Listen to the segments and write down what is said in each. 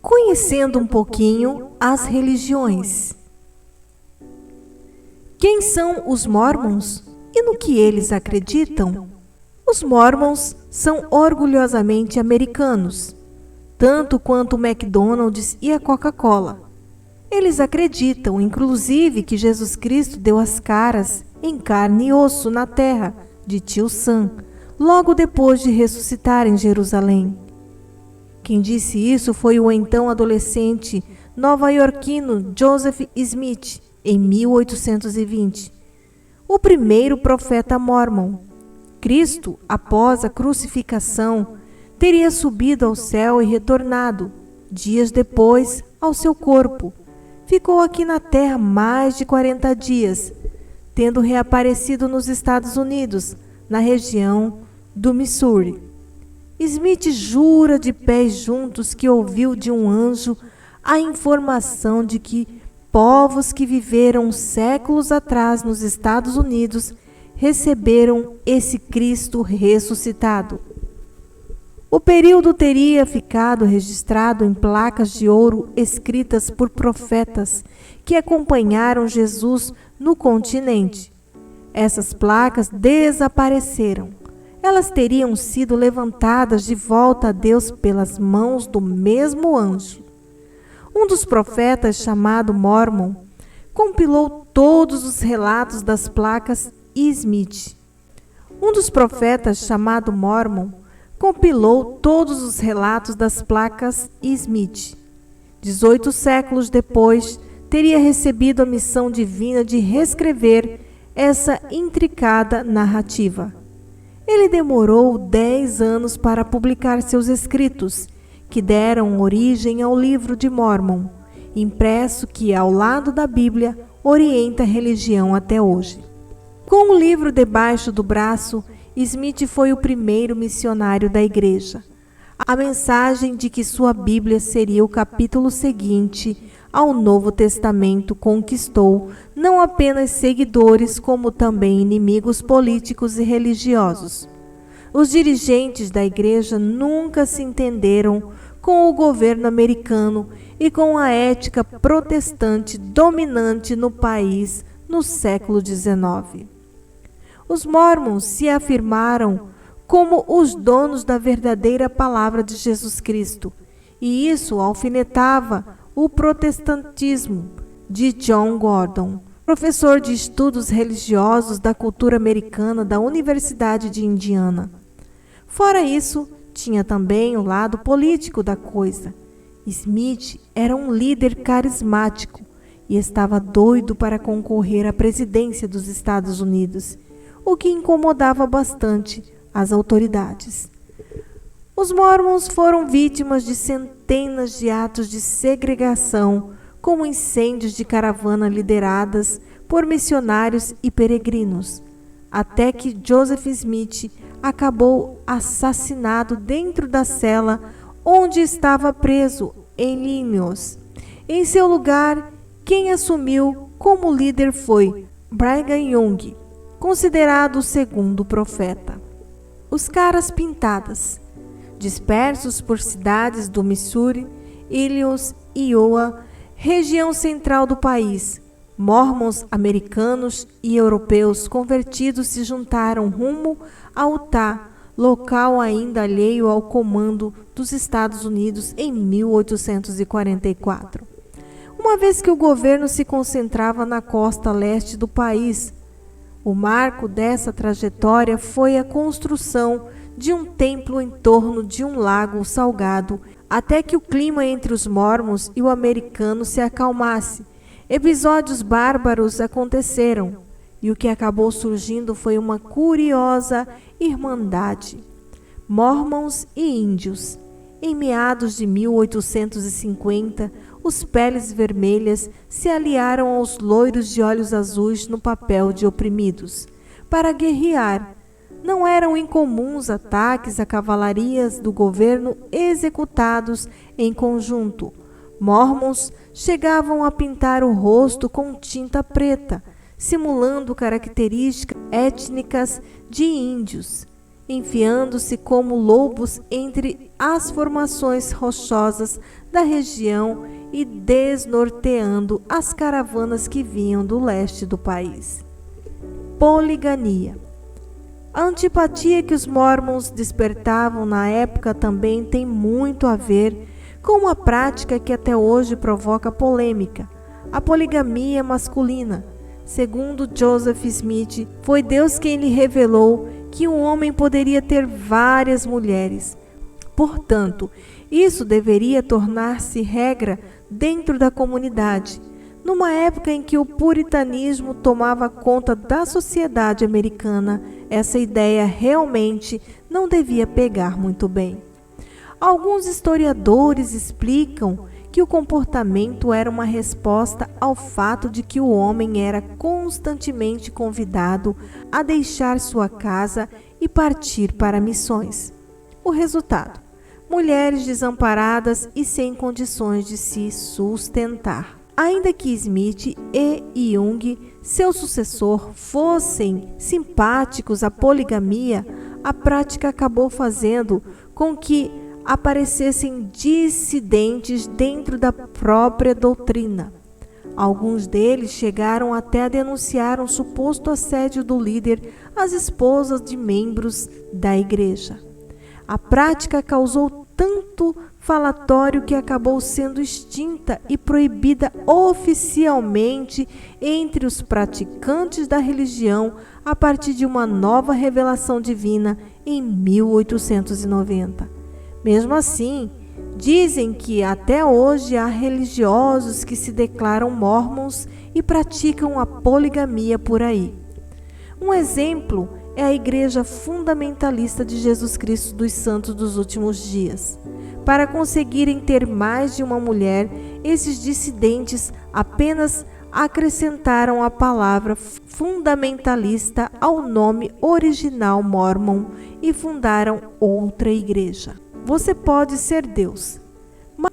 Conhecendo um pouquinho as religiões. Quem são os Mormons e no que eles acreditam? Os Mormons são orgulhosamente americanos, tanto quanto o McDonald's e a Coca-Cola. Eles acreditam, inclusive, que Jesus Cristo deu as caras em carne e osso na terra de Tio Sam, logo depois de ressuscitar em Jerusalém. Quem disse isso foi o então adolescente nova-iorquino Joseph Smith, em 1820, o primeiro profeta mórmon. Cristo, após a crucificação, teria subido ao céu e retornado, dias depois, ao seu corpo. Ficou aqui na terra mais de 40 dias, tendo reaparecido nos Estados Unidos, na região do Missouri. Smith jura de pés juntos que ouviu de um anjo a informação de que povos que viveram séculos atrás nos Estados Unidos receberam esse Cristo ressuscitado. O período teria ficado registrado em placas de ouro escritas por profetas que acompanharam Jesus no continente. Essas placas desapareceram. Elas teriam sido levantadas de volta a Deus pelas mãos do mesmo anjo. Um dos profetas, chamado Mormon, compilou todos os relatos das placas Smith. 18 séculos depois, teria recebido a missão divina de reescrever essa intricada narrativa. Ele demorou 10 anos para publicar seus escritos, que deram origem ao Livro de Mórmon, impresso que, ao lado da Bíblia, orienta a religião até hoje. Com o livro debaixo do braço, Smith foi o primeiro missionário da igreja. A mensagem de que sua Bíblia seria o capítulo seguinte ao Novo Testamento conquistou não apenas seguidores, como também inimigos políticos e religiosos. Os dirigentes da igreja nunca se entenderam com o governo americano e com a ética protestante dominante no país no século XIX. Os Mormons se afirmaram como os donos da verdadeira palavra de Jesus Cristo, e isso alfinetava o protestantismo de John Gordon, professor de estudos religiosos da cultura americana da Universidade de Indiana. Fora isso, tinha também o lado político da coisa. Smith era um líder carismático e estava doido para concorrer à presidência dos Estados Unidos, o que incomodava bastante as autoridades. Os Mormons foram vítimas de centenas de atos de segregação, como incêndios de caravana lideradas por missionários e peregrinos, até que Joseph Smith acabou assassinado dentro da cela onde estava preso em Illinois. Em seu lugar, quem assumiu como líder foi Brigham Young, considerado o segundo profeta. Os caras pintadas, dispersos por cidades do Missouri, Illinois e Iowa, região central do país, mormons americanos e europeus convertidos se juntaram rumo a Utah, local ainda alheio ao comando dos Estados Unidos em 1844. Uma vez que o governo se concentrava na costa leste do país, o marco dessa trajetória foi a construção de um templo em torno de um lago salgado, até que o clima entre os mormons e o americano se acalmasse. Episódios bárbaros aconteceram, e o que acabou surgindo foi uma curiosa irmandade. Mormons e índios. Em meados de 1850, os peles vermelhas se aliaram aos loiros de olhos azuis no papel de oprimidos, para guerrear. Não eram incomuns ataques a cavalarias do governo executados em conjunto. Mormons chegavam a pintar o rosto com tinta preta, simulando características étnicas de índios. enfiando-se como lobos entre as formações rochosas da região e desnorteando as caravanas que vinham do leste do país. Poligamia. A antipatia que os mormons despertavam na época também tem muito a ver com uma prática que até hoje provoca polêmica, a poligamia masculina. Segundo Joseph Smith, foi Deus quem lhe revelou que um homem poderia ter várias mulheres. Portanto, isso deveria tornar-se regra dentro da comunidade, numa época em que o puritanismo tomava conta da sociedade americana. Essa ideia realmente não devia pegar muito bem. Alguns historiadores explicam que o comportamento era uma resposta ao fato de que o homem era constantemente convidado a deixar sua casa e partir para missões. O resultado: mulheres desamparadas e sem condições de se sustentar. Ainda que Smith e Jung, seu sucessor, fossem simpáticos à poligamia, a prática acabou fazendo com que aparecessem dissidentes dentro da própria doutrina. Alguns deles chegaram até a denunciar um suposto assédio do líder às esposas de membros da igreja. A prática causou tanto falatório que acabou sendo extinta e proibida oficialmente entre os praticantes da religião a partir de uma nova revelação divina em 1890. Mesmo assim, dizem que até hoje há religiosos que se declaram mormons e praticam a poligamia por aí. Um exemplo é a Igreja Fundamentalista de Jesus Cristo dos Santos dos Últimos Dias. Para conseguirem ter mais de uma mulher, esses dissidentes apenas acrescentaram a palavra fundamentalista ao nome original Mormon e fundaram outra igreja. Você pode ser Deus.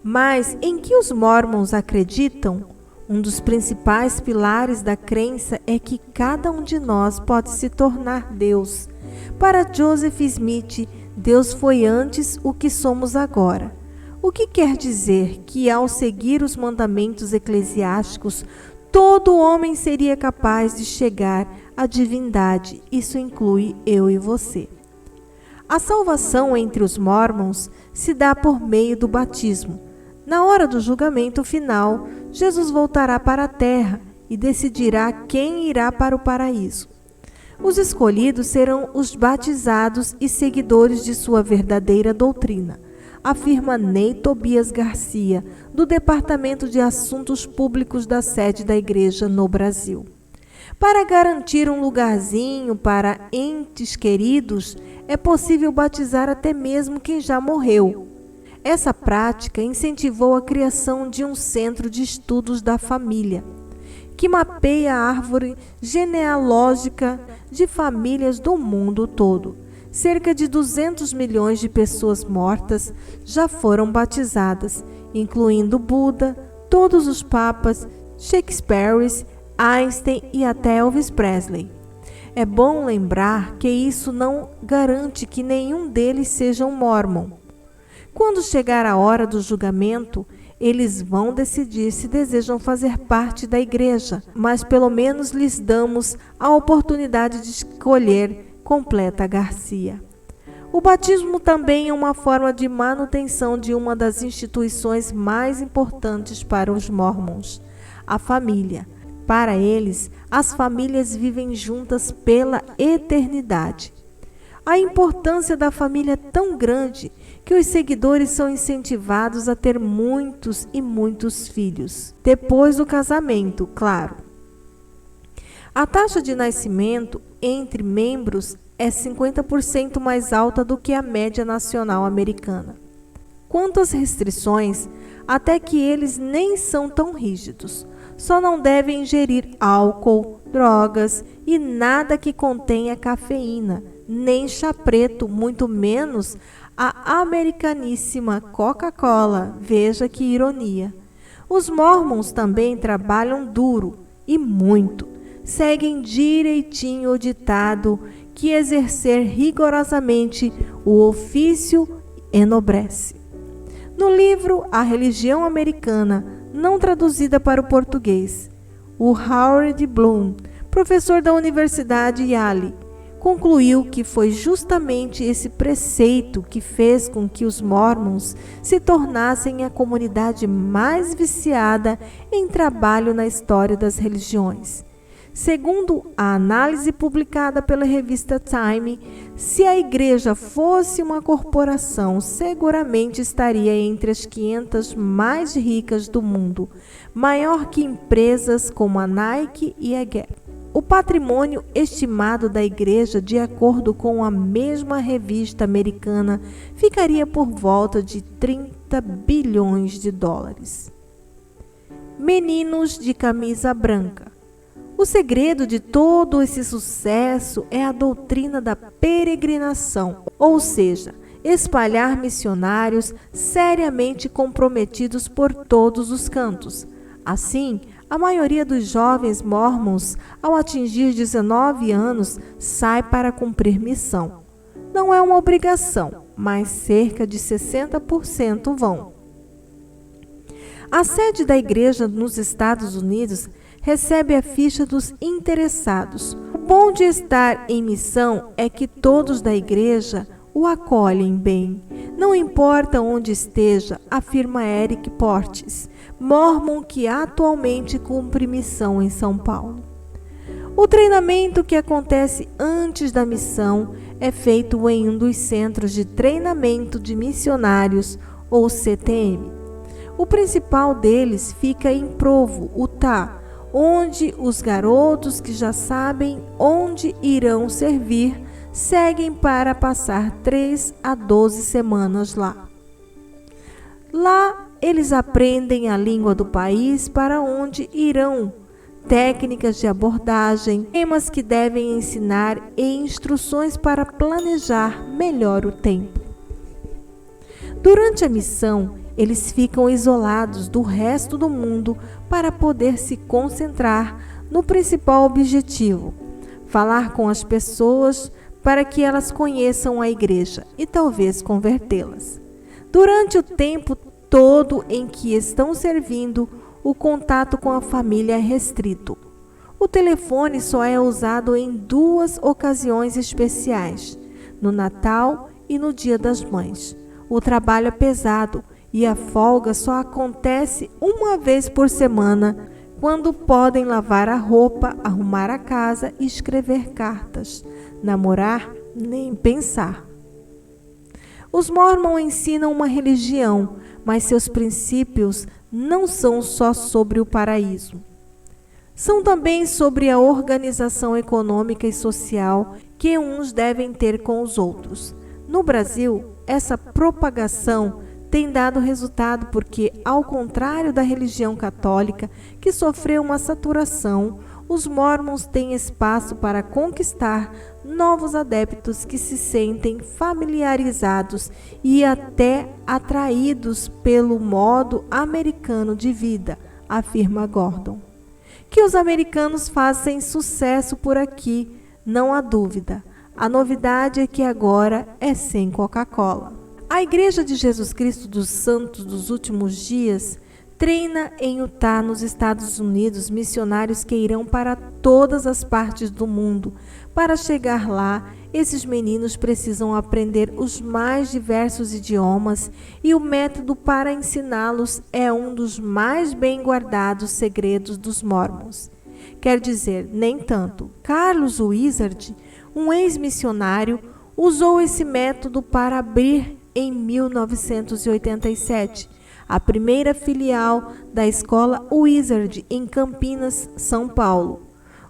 Mas em que os mormons acreditam? Um dos principais pilares da crença é que cada um de nós pode se tornar Deus. Para Joseph Smith, Deus foi antes o que somos agora. O que quer dizer que, ao seguir os mandamentos eclesiásticos, todo homem seria capaz de chegar à divindade. Isso inclui eu e você. A salvação entre os mormons se dá por meio do batismo. Na hora do julgamento final, Jesus voltará para a terra e decidirá quem irá para o paraíso. Os escolhidos serão os batizados e seguidores de sua verdadeira doutrina, afirma Ney Tobias Garcia, do Departamento de Assuntos Públicos da sede da igreja no Brasil. Para garantir um lugarzinho para entes queridos, é possível batizar até mesmo quem já morreu. Essa prática incentivou a criação de um centro de estudos da família, que mapeia a árvore genealógica de famílias do mundo todo. Cerca de 200 milhões de pessoas mortas já foram batizadas, incluindo Buda, todos os papas, Shakespeare, Einstein e até Elvis Presley. É bom lembrar que isso não garante que nenhum deles seja um mormon. Quando chegar a hora do julgamento, eles vão decidir se desejam fazer parte da igreja, mas pelo menos lhes damos a oportunidade de escolher, completa Garcia. O batismo também é uma forma de manutenção de uma das instituições mais importantes para os mormons, a família. Para eles, as famílias vivem juntas pela eternidade. A importância da família é tão grande que os seguidores são incentivados a ter muitos e muitos filhos. Depois do casamento, claro. A taxa de nascimento entre membros é 50% mais alta do que a média nacional americana. Quanto às restrições, até que eles nem são tão rígidos. Só não devem ingerir álcool, drogas e nada que contenha cafeína, nem chá preto, muito menos a americaníssima Coca-Cola. Veja que ironia. Os mormons também trabalham duro e muito. Seguem direitinho o ditado que exercer rigorosamente o ofício enobrece. No livro A Religião Americana, não traduzida para o português, o Howard Bloom, professor da Universidade Yale, concluiu que foi justamente esse preceito que fez com que os Mormons se tornassem a comunidade mais viciada em trabalho na história das religiões. Segundo a análise publicada pela revista Time, se a igreja fosse uma corporação, seguramente estaria entre as 500 mais ricas do mundo, maior que empresas como a Nike e a Gap. O patrimônio estimado da igreja, de acordo com a mesma revista americana, ficaria por volta de 30 bilhões de dólares. Meninos de camisa branca. O segredo de todo esse sucesso é a doutrina da peregrinação, ou seja, espalhar missionários seriamente comprometidos por todos os cantos. Assim, a maioria dos jovens mormons, ao atingir 19 anos, sai para cumprir missão. Não é uma obrigação, mas cerca de 60% vão. A sede da igreja nos Estados Unidos recebe a ficha dos interessados. O bom de estar em missão é que todos da igreja o acolhem bem. Não importa onde esteja, afirma Eric Portes, mormon que atualmente cumpre missão em São Paulo. O treinamento que acontece antes da missão é feito em um dos centros de treinamento de missionários, ou CTM. O principal deles fica em Provo, Utah, onde os garotos que já sabem onde irão servir seguem para passar 3 a 12 semanas lá. Lá, eles aprendem a língua do país para onde irão, técnicas de abordagem, temas que devem ensinar e instruções para planejar melhor o tempo. Durante a missão, eles ficam isolados do resto do mundo para poder se concentrar no principal objetivo, falar com as pessoas para que elas conheçam a igreja e talvez convertê-las. Durante o tempo todo em que estão servindo, o contato com a família é restrito. O telefone só é usado em 2 ocasiões especiais, no Natal e no Dia das Mães. O trabalho é pesado e a folga só acontece uma vez por semana, quando podem lavar a roupa, arrumar a casa e escrever cartas. Namorar, nem pensar. Os Mormons ensinam uma religião, mas seus princípios não são só sobre o paraíso. São também sobre a organização econômica e social que uns devem ter com os outros. No Brasil, essa propagação tem dado resultado porque, ao contrário da religião católica, que sofreu uma saturação, os mormons têm espaço para conquistar novos adeptos que se sentem familiarizados e até atraídos pelo modo americano de vida, afirma Gordon. Que os americanos fazem sucesso por aqui, não há dúvida. A novidade é que agora é sem Coca-Cola. A Igreja de Jesus Cristo dos Santos dos Últimos Dias treina em Utah, nos Estados Unidos, missionários que irão para todas as partes do mundo. Para chegar lá, esses meninos precisam aprender os mais diversos idiomas e o método para ensiná-los é um dos mais bem guardados segredos dos Mormons. Quer dizer, nem tanto. Carlos Wizard, um ex-missionário, usou esse método para abrir em 1987, a primeira filial da escola Wizard em Campinas, São Paulo.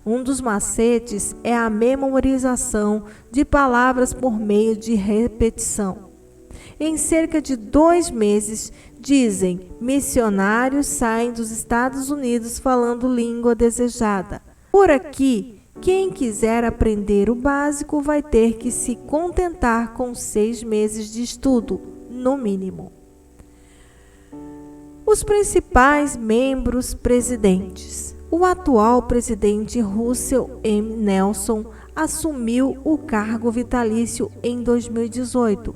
Um dos macetes é a memorização de palavras por meio de repetição. Em cerca de 2 meses, dizem, missionários saem dos Estados Unidos falando língua desejada. Por aqui, quem quiser aprender o básico vai ter que se contentar com 6 meses de estudo, no mínimo. Os principais membros presidentes. O atual presidente Russell M. Nelson assumiu o cargo vitalício em 2018.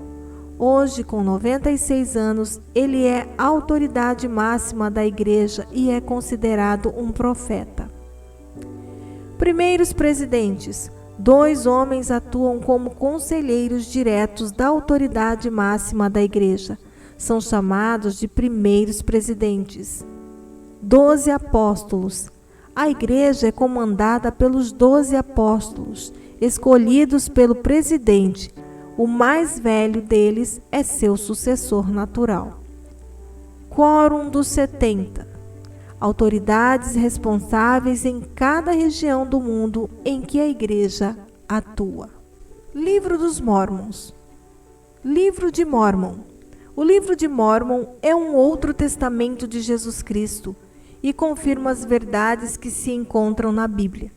Hoje, com 96 anos, ele é a autoridade máxima da Igreja e é considerado um profeta. Primeiros presidentes. 2 homens atuam como conselheiros diretos da autoridade máxima da Igreja. São chamados de primeiros presidentes. 12 apóstolos. A Igreja é comandada pelos 12 apóstolos, escolhidos pelo presidente. O mais velho deles é seu sucessor natural. Quórum dos 70. Autoridades responsáveis em cada região do mundo em que a Igreja atua. Livro dos Mórmons. Livro de Mórmon. O Livro de Mórmon é um outro testamento de Jesus Cristo e confirma as verdades que se encontram na Bíblia.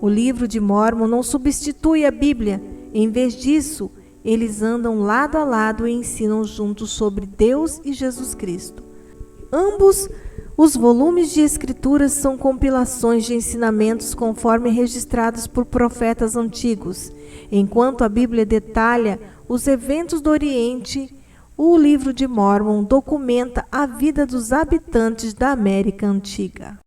O Livro de Mórmon não substitui a Bíblia. Em vez disso, eles andam lado a lado e ensinam juntos sobre Deus e Jesus Cristo. Ambos os volumes de escrituras são compilações de ensinamentos conforme registrados por profetas antigos. Enquanto a Bíblia detalha os eventos do Oriente, o Livro de Mórmon documenta a vida dos habitantes da América Antiga.